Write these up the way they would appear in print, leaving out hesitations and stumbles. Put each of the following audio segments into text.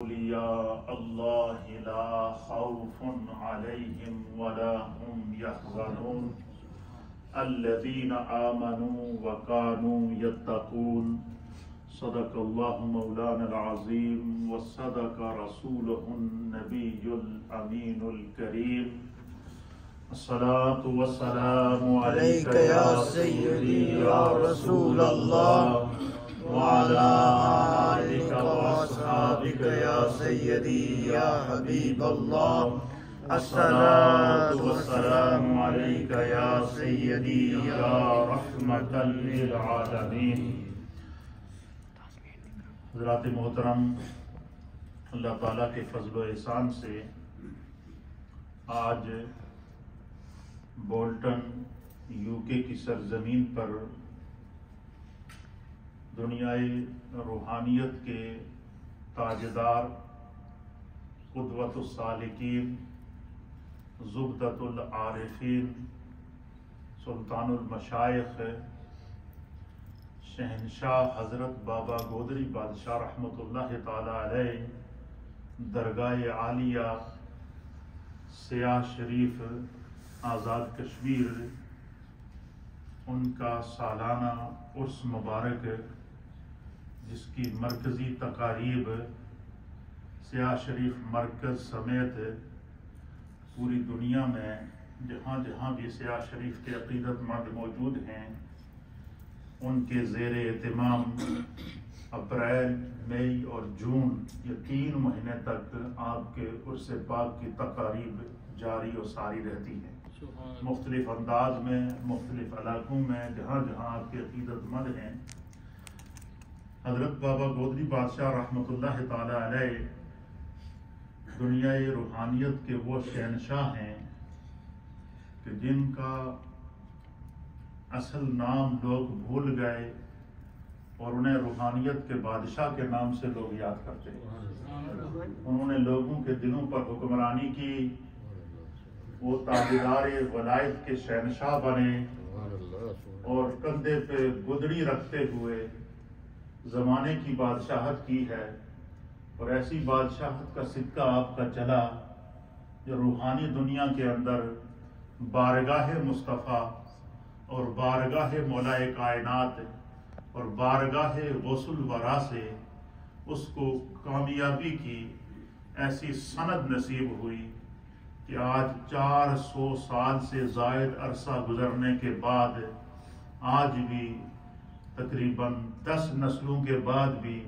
اولیاء اللہ لا خوف علیہم ولا هم يحزنون الذین آمنوا وكانوا يتقون صدق اللہ مولانا العظیم وصدق رسولہ النبی الامین الکریم الصلاة والسلام علیک یا سیدی یا رسول اللہ وعلى آلك وأصحابك يا سيدي يا حبيب الله الصلاة والسلام عليك يا سيدي يا رحمة للعالمين. حضرات محترم، اللہ تعالیٰ کے فضل و احسان سے آج بولٹن UK کی سرزمین پر دنیائے روحانیت کے تاجدار، قدوۃ السالکین، زبدۃ العارفین، سلطان المشائخ، شہنشاہ حضرت بابا گودری بادشاہ رحمۃ اللہ تعالی علیہ درگاہ عالیہ سیاہ شریف آزاد کشمیر، ان کا سالانہ عرس مبارک جس کی مرکزی تقاریب سیاہ شریف مرکز سمیت پوری دنیا میں جہاں جہاں بھی سیاہ شریف کے عقیدت مند موجود ہیں ان کے زیر اہتمام اپریل، مئی اور جون یہ 3 مہینے تک آپ کے عرس پاک کی تقاریب جاری و ساری رہتی ہیں، مختلف انداز میں، مختلف علاقوں میں، جہاں جہاں آپ کے عقیدت مند ہیں. حضرت بابا گودری بادشاہ رحمۃ اللہ تعالی علیہ دنیائے روحانیت کے وہ شہنشاہ ہیں کہ جن کا اصل نام لوگ بھول گئے اور انہیں روحانیت کے بادشاہ کے نام سے لوگ یاد کرتے ہیں. انہوں نے لوگوں کے دلوں پر حکمرانی کی، وہ تاجدار ولایت کے شہنشاہ بنے اور کندھے پہ گدڑی رکھتے ہوئے زمانے کی بادشاہت کی ہے، اور ایسی بادشاہت کا صدقہ آپ کا چلا جو روحانی دنیا کے اندر بارگاہ مصطفیٰ اور بارگاہ مولا کائنات اور بارگاہ غوث الورا سے اس کو کامیابی کی ایسی سند نصیب ہوئی کہ آج 400 سال سے زائد عرصہ گزرنے کے بعد آج بھی تقریباً 10 نسلوں کے بعد بھی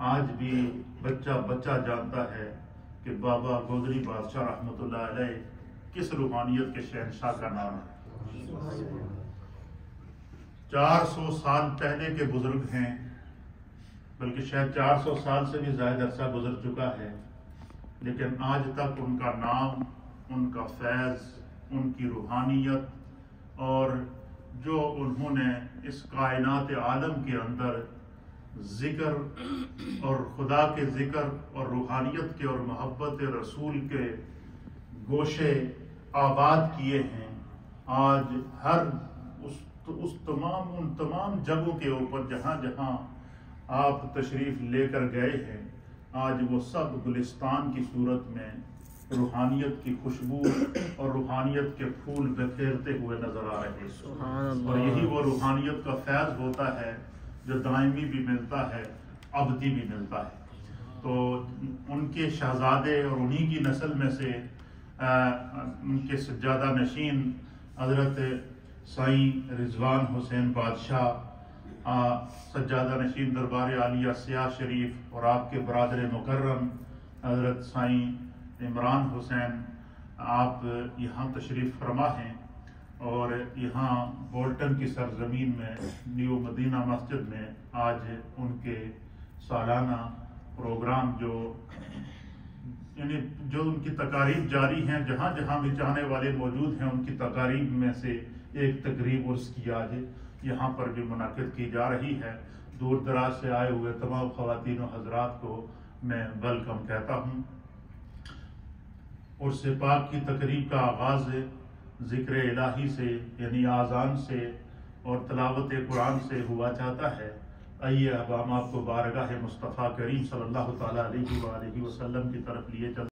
آج بھی بچہ بچہ جانتا ہے کہ بابا گودری بادشاہ رحمۃ اللہ علیہ کس روحانیت کے شہنشاہ کا نام ہے. 400 سال پہلے کے بزرگ ہیں، بلکہ شاید 400 سال سے بھی زائد عرصہ گزر چکا ہے، لیکن آج تک ان کا نام، ان کا فیض، ان کی روحانیت اور جو انہوں نے اس کائنات عالم کے اندر ذکر اور خدا کے ذکر اور روحانیت کے اور محبت رسول کے گوشے آباد کیے ہیں، آج ہر ان تمام جگہوں کے اوپر جہاں جہاں آپ تشریف لے کر گئے ہیں آج وہ سب گلستان کی صورت میں روحانیت کی خوشبو اور روحانیت کے پھول بکھیرتے ہوئے نظر آ رہے ہیں. اور یہی وہ روحانیت کا فیض ہوتا ہے جو دائمی بھی ملتا ہے، ابدی بھی ملتا ہے. تو ان کے شہزادے اور انہی کی نسل میں سے ان کے سجادہ نشین حضرت سائیں رضوان حسین بادشاہ سجادہ نشین دربار عالیہ سیاہ شریف اور آپ کے برادر مکرم حضرت سائیں عمران حسین آپ یہاں تشریف فرما ہیں، اور یہاں بولٹن کی سرزمین میں نیو مدینہ مسجد میں آج ان کے سالانہ پروگرام جو ان کی تقاریب جاری ہیں، جہاں جہاں بھی چاہنے والے موجود ہیں ان کی تقاریب میں سے ایک تقریب عرس کی آج یہاں پر بھی منعقد کی جا رہی ہے. دور دراز سے آئے ہوئے تمام خواتین و حضرات کو میں ویلکم کہتا ہوں. عرس پاک کی تقریب کا آغاز ذکر الہی سے یعنی آذان سے اور تلاوت قرآن سے ہوا چاہتا ہے. آئیے اب ہم آپ کو بارگاہ مصطفیٰ کریم صلی اللہ تعالیٰ علیہ وآلہ وسلم کی طرف لیے چلتے